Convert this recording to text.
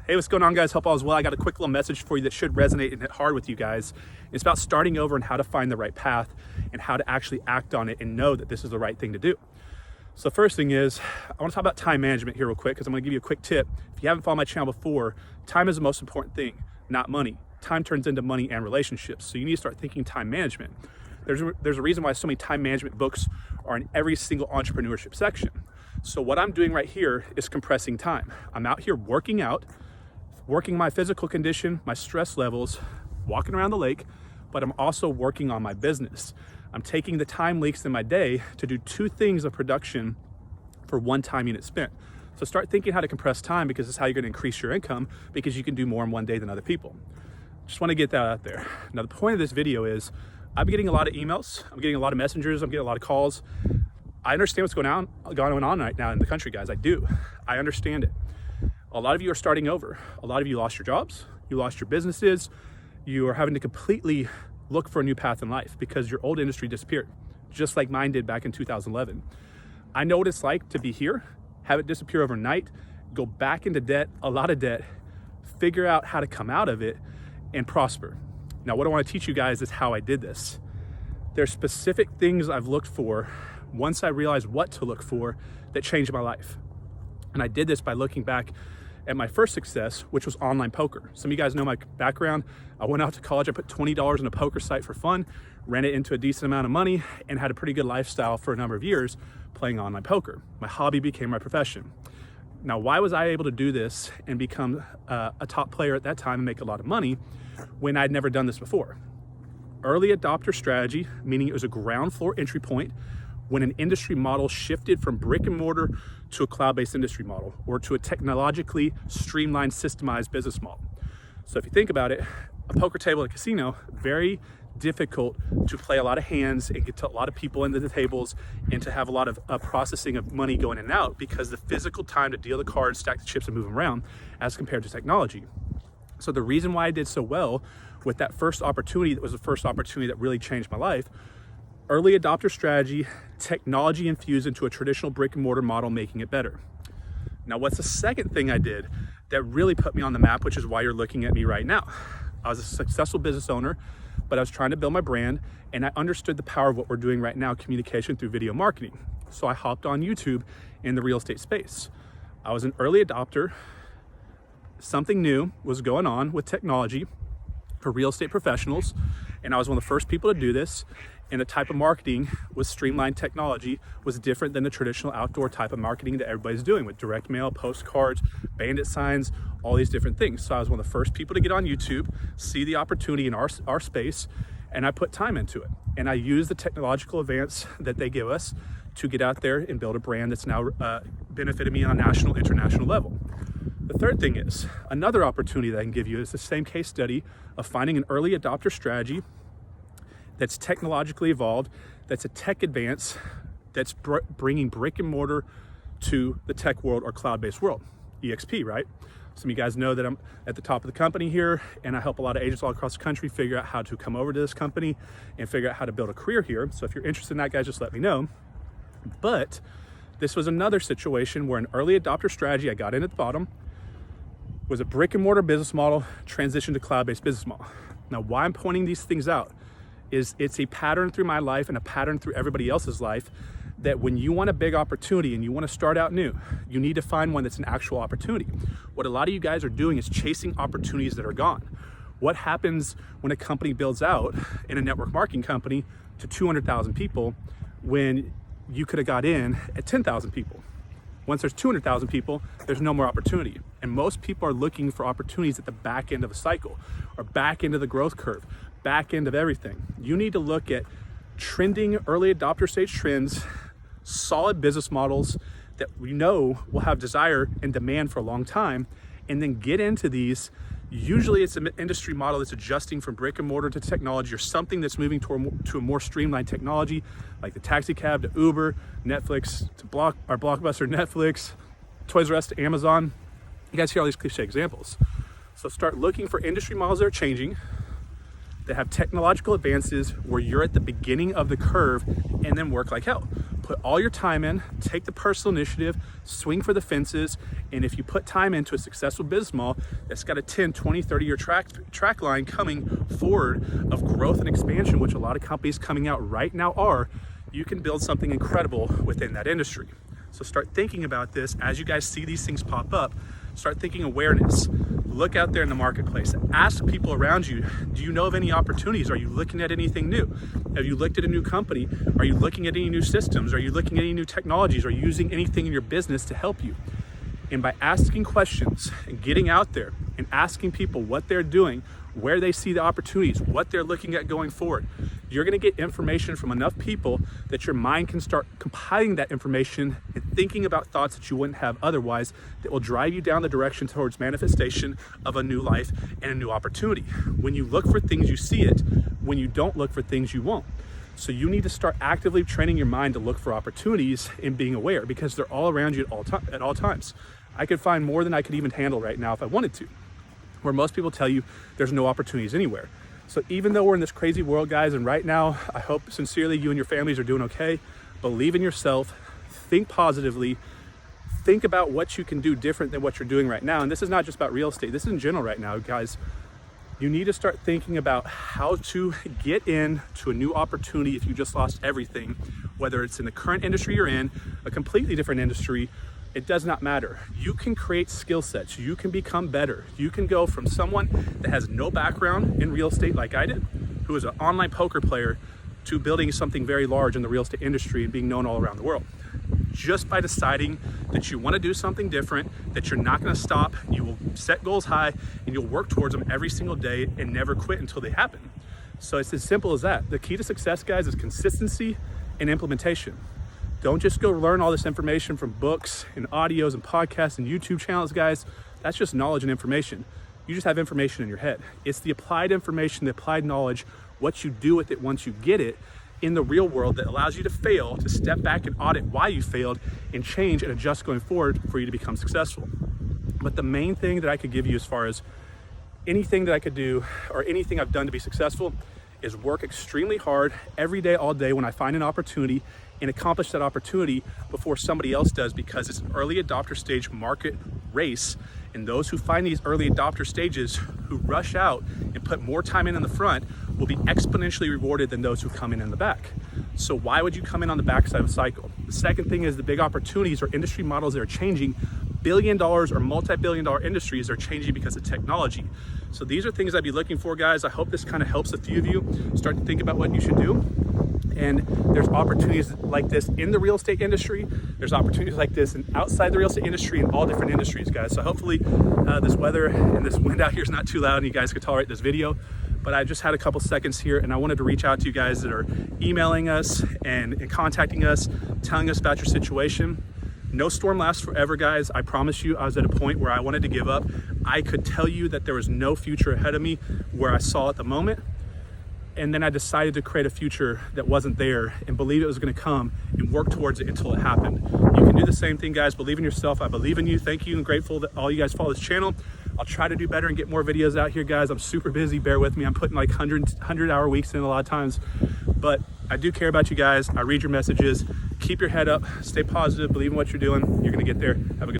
Hey, what's going on, guys? Hope all is well. I got a quick little message for you that should resonate and hit hard with you guys. It's about starting over and how to find the right path and how to actually act on it and know that this is the right thing to do. So first thing is, I want to talk about time management here real quick because I'm going to give you a quick tip. If you haven't followed my channel before, time is the most important thing, not money. Time turns into money and relationships. So you need to start thinking time management. There's a reason why so many time management books are in every single entrepreneurship section. So what I'm doing right here is compressing time. I'm out here working out, working my physical condition, my stress levels, walking around the lake, but I'm also working on my business. I'm taking the time leaks in my day to do 2 things of production for 1 time unit spent. So start thinking how to compress time, because it's how you're going to increase your income, because you can do more in 1 day than other people. Just want to get that out there. Now, the point of this video is I'm getting a lot of emails, I'm getting a lot of messengers, I'm getting a lot of calls. I understand what's going on right now in the country, guys. I do. I understand it. A lot of you are starting over. A lot of you lost your jobs, you lost your businesses, you are having to completely look for a new path in life because your old industry disappeared, just like mine did back in 2011. I know what it's like to be here, have it disappear overnight, go back into debt, a lot of debt, figure out how to come out of it and prosper. Now, what I want to teach you guys is how I did this. There's specific things I've looked for once I realized what to look for that changed my life. And I did this by looking back at my first success, which was online poker. Some of you guys know my background. I went out to college, I put $20 in a poker site for fun, ran it into a decent amount of money, and had a pretty good lifestyle for a number of years playing online poker. My hobby became my profession. Now, why was I able to do this and become a top player at that time and make a lot of money when I'd never done this before? Early adopter strategy, meaning it was a ground floor entry point when an industry model shifted from brick and mortar to a cloud-based industry model, or to a technologically streamlined, systemized business model. So if you think about it, a poker table at a casino, very difficult to play a lot of hands and get to a lot of people into the tables and to have a lot of processing of money going in and out, because the physical time to deal the cards, stack the chips, and move them around as compared to technology. So the reason why I did so well with that first opportunity, that was the first opportunity that really changed my life, early adopter strategy, technology infused into a traditional brick and mortar model, making it better. Now, what's the second thing I did that really put me on the map, which is why you're looking at me right now? I was a successful business owner, but I was trying to build my brand, and I understood the power of what we're doing right now, communication through video marketing. So I hopped on YouTube in the real estate space. I was an early adopter. Something new was going on with technology for real estate professionals, and I was one of the first people to do this. And the type of marketing with streamlined technology was different than the traditional outdoor type of marketing that everybody's doing with direct mail, postcards, bandit signs, all these different things. So I was one of the first people to get on YouTube, see the opportunity in our space, and I put time into it. And I used the technological advance that they give us to get out there and build a brand that's now benefited me on a national, international level. The third thing is, another opportunity that I can give you is the same case study of finding an early adopter strategy that's technologically evolved, that's a tech advance, that's bringing brick and mortar to the tech world or cloud-based world, EXP, right? Some of you guys know that I'm at the top of the company here, and I help a lot of agents all across the country figure out how to come over to this company and figure out how to build a career here. So if you're interested in that, guys, just let me know. But this was another situation where an early adopter strategy, I got in at the bottom, was a brick and mortar business model transitioned to cloud-based business model. Now, why I'm pointing these things out is it's a pattern through my life and a pattern through everybody else's life, that when you want a big opportunity and you want to start out new, you need to find one that's an actual opportunity. What a lot of you guys are doing is chasing opportunities that are gone. What happens when a company builds out in a network marketing company to 200,000 people when you could have got in at 10,000 people? Once there's 200,000 people, there's no more opportunity. And most people are looking for opportunities at the back end of a cycle, or back end of the growth curve, back end of everything. You need to look at trending early adopter stage trends, solid business models that we know will have desire and demand for a long time, and then get into these. Usually it's an industry model that's adjusting from brick and mortar to technology, or something that's moving to a more streamlined technology, like the taxi cab to Uber, Netflix to Blockbuster, Netflix, Toys R Us to Amazon. You guys hear all these cliche examples. So start looking for industry models that are changing, that have technological advances where you're at the beginning of the curve, and then work like hell. Put all your time in, take the personal initiative, swing for the fences, and if you put time into a successful business model that's got a 10, 20, 30-year track line coming forward of growth and expansion, which a lot of companies coming out right now are, you can build something incredible within that industry. So start thinking about this as you guys see these things pop up. Start thinking awareness. Look out there in the marketplace. Ask people around you, do you know of any opportunities? Are you looking at anything new? Have you looked at a new company? Are you looking at any new systems? Are you looking at any new technologies? Are you using anything in your business to help you? And by asking questions and getting out there and asking people what they're doing, where they see the opportunities, what they're looking at going forward, you're gonna get information from enough people that your mind can start compiling that information and thinking about thoughts that you wouldn't have otherwise that will drive you down the direction towards manifestation of a new life and a new opportunity. When you look for things, you see it. When you don't look for things, you won't. So you need to start actively training your mind to look for opportunities and being aware, because they're all around you at all times. I could find more than I could even handle right now if I wanted to, where most people tell you there's no opportunities anywhere. So even though we're in this crazy world, guys, and right now, I hope sincerely you and your families are doing okay, believe in yourself, think positively, think about what you can do different than what you're doing right now. And this is not just about real estate, this is in general right now, guys. You need to start thinking about how to get into a new opportunity if you just lost everything, whether it's in the current industry you're in, a completely different industry. It does not matter. You can create skill sets. You can become better. You can go from someone that has no background in real estate like I did, who is an online poker player, to building something very large in the real estate industry and being known all around the world. Just by deciding that you want to do something different, that you're not going to stop, you will set goals high and you'll work towards them every single day and never quit until they happen. So it's as simple as that. The key to success, guys, is consistency and implementation. Don't just go learn all this information from books and audios and podcasts and YouTube channels, guys. That's just knowledge and information. You just have information in your head. It's the applied information, the applied knowledge, what you do with it once you get it in the real world that allows you to fail, to step back and audit why you failed and change and adjust going forward for you to become successful. But the main thing that I could give you as far as anything that I could do or anything I've done to be successful is work extremely hard every day, all day when I find an opportunity and accomplish that opportunity before somebody else does, because it's an early adopter stage market race. And those who find these early adopter stages, who rush out and put more time in the front, will be exponentially rewarded than those who come in the back. So why would you come in on the backside of a cycle? The second thing is the big opportunities or industry models that are changing. $1 billion or multi-billion dollar industries are changing because of technology. So these are things I'd be looking for, guys. I hope this kind of helps a few of you start to think about what you should do. And there's opportunities like this in the real estate industry. There's opportunities like this outside the real estate industry in all different industries, guys. So hopefully this weather and this wind out here is not too loud and you guys could tolerate this video. But I just had a couple seconds here and I wanted to reach out to you guys that are emailing us and contacting us, telling us about your situation. No storm lasts forever, guys. I promise you, I was at a point where I wanted to give up. I could tell you that there was no future ahead of me where I saw at the moment. And then I decided to create a future that wasn't there and believe it was going to come and work towards it until it happened. You can do the same thing, guys. Believe in yourself. I believe in you. Thank you and grateful that all you guys follow this channel. I'll try to do better and get more videos out here, guys. I'm super busy. Bear with me. I'm putting like 100-hour weeks in a lot of times, but I do care about you guys. I read your messages. Keep your head up. Stay positive. Believe in what you're doing. You're going to get there. Have a good